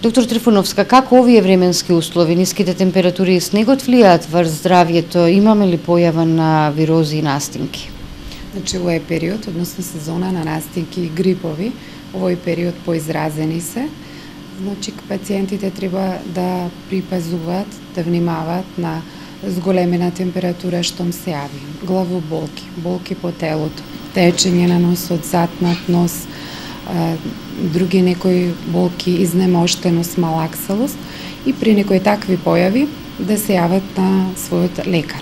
Доктор Трифуновска, како овие временски услови, ниските температури и снегот влијаат врз здравјето? Имаме ли појава на вирози и настинки? Значи, овој период, односно сезона на настинки и грипови, овој период поизразени се. Значи, пациентите треба да припазуваат, да внимаваат на зголемена температура штом се јави. Главоболки, болки по телото, течење на носот, затнат нос, други некои болки, изнемоштеност, малаксалост и при некои такви појави да се јават на својот лекар.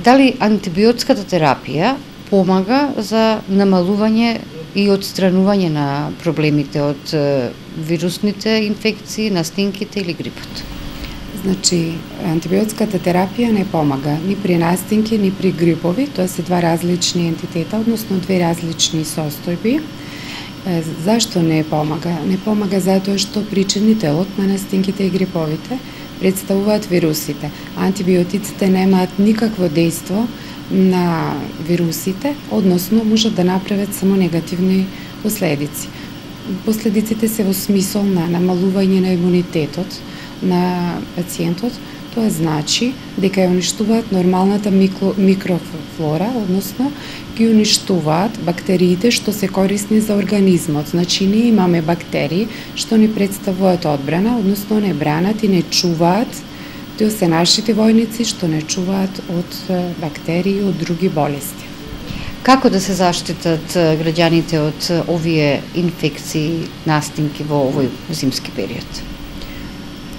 Дали антибиотската терапија помага за намалување и отстранување на проблемите од вирусните инфекции, настинките или грипот? Значи, антибиотската терапија не помага ни при настинки, ни при грипови, тоа се два различни ентитета, односно две различни состојби. Зашто не помага? Не помага затоа што причинителот на настинките и гриповите представуваат вирусите. Антибиотиците немаат никакво дејство на вирусите, односно можат да направат само негативни последици. Последиците се во смисол на намалување на имунитетот на пациентот. Тоа значи дека ја уништуваат нормалната микрофлора, односно ги уништуваат бактериите што се корисни за организмот. Значи ние имаме бактерии што ни представуваат одбрана, односно не бранат и не чуваат. Тоа се нашите војници што не чуваат од бактерии и од други болести. Како да се заштитат граѓаните од овие инфекции, настинки во овој зимски период?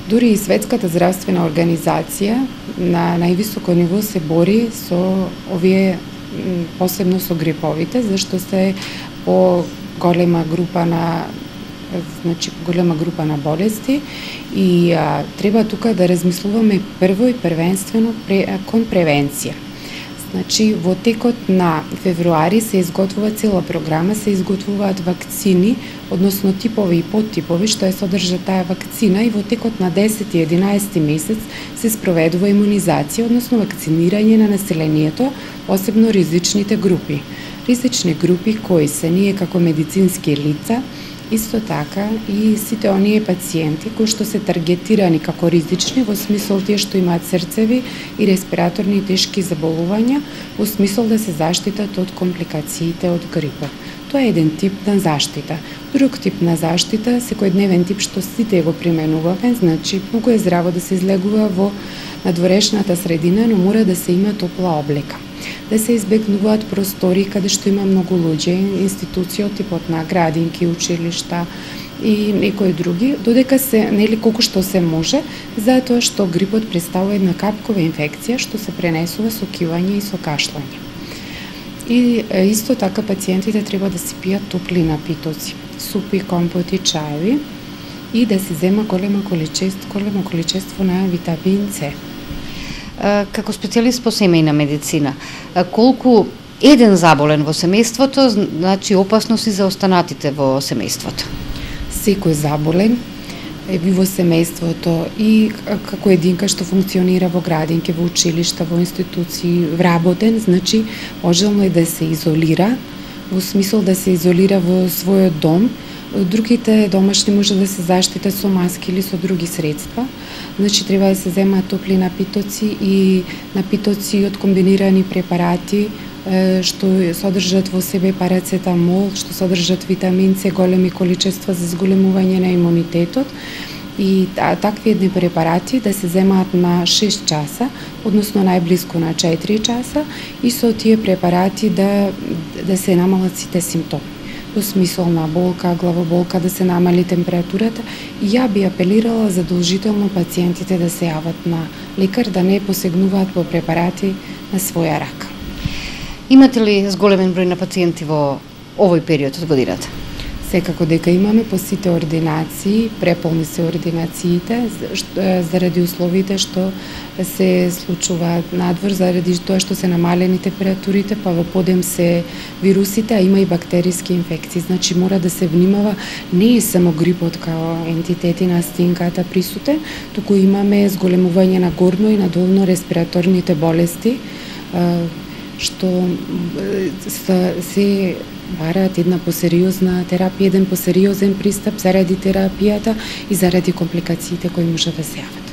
Дури и Светската здравствена организација на највисоко ниво се бори со овие, посебно со гриповите, зашто се по голема група на болести и треба тука да размислуваме прво и првенствено кон превенција. Значи, во текот на февруари се изготвува цела програма, се изготвуваат вакцини, односно типови и подтипови, што ја содржа таа вакцина и во текот на 10 и 11 месец се спроведува имунизација, односно вакцинирање на населението, посебно ризичните групи. Ризични групи кои се ние како медицински лица, исто така и сите оние пациенти кои што се таргетирани како ризични во смисол тие што имаат срцеви и респираторни и тешки заболувања, во смисол да се заштитат од компликациите од грипот. Тоа е еден тип на заштита. Друг тип на заштита, секојдневен тип што сите го применуваме, значи многу е здраво да се излегува во надворешната средина, но мора да се има топла облека. Да се избегнуваат простори каде што има многу луѓе, институции од типот на градинки, училишта и некои други, додека се, нели колку што се може, затоа што грипот представува една капкова инфекција што се пренесува со кивање и со кашлање. И исто така пациентите треба да си пијат топли напитоци, супи, компоти, чаеви и да се зема големо количество на витамин С. Како специјалист по семејна медицина, колку еден заболен во семејството значи опасност и за останатите во семејството? Секој заболен е во семејството и како единка што функционира во градинки, во училишта, во институции, вработен, значи можелно е да се изолира, во смисол да се изолира во својот дом. Другите домашни може да се заштитат со маски или со други средства. Значи треба да се земаат топли напитоци и напитоци од комбинирани препарати што содржат во себе парацетамол, што содржат витамин С, големи количества за зголемување на имунитетот. И такви едни препарати да се земаат на 6 часа, односно најблиску на 4 часа и со тие препарати да се намалат сите симптоми. Во смисол на болка, главоболка, да се намали температурата и ја би апелирала задолжително пациентите да се јават на лекар, да не посегнуваат по препарати на своја рака. Имате ли зголемен број на пациенти во овој период од годината? Секако дека имаме по сите ординации, преполни се ординациите заради условите што се случуваат надвор, заради тоа што се намалени температурите, па во подем се вирусите, а има и бактериски инфекции. Значи мора да се внимава, не е само грипот као ентитети на настинката присутен, туку имаме зголемување на горно и на долно респираторните болести, што се бараат една посериозна терапија, еден посериозен пристап заради терапијата и заради компликациите кои може да се јават.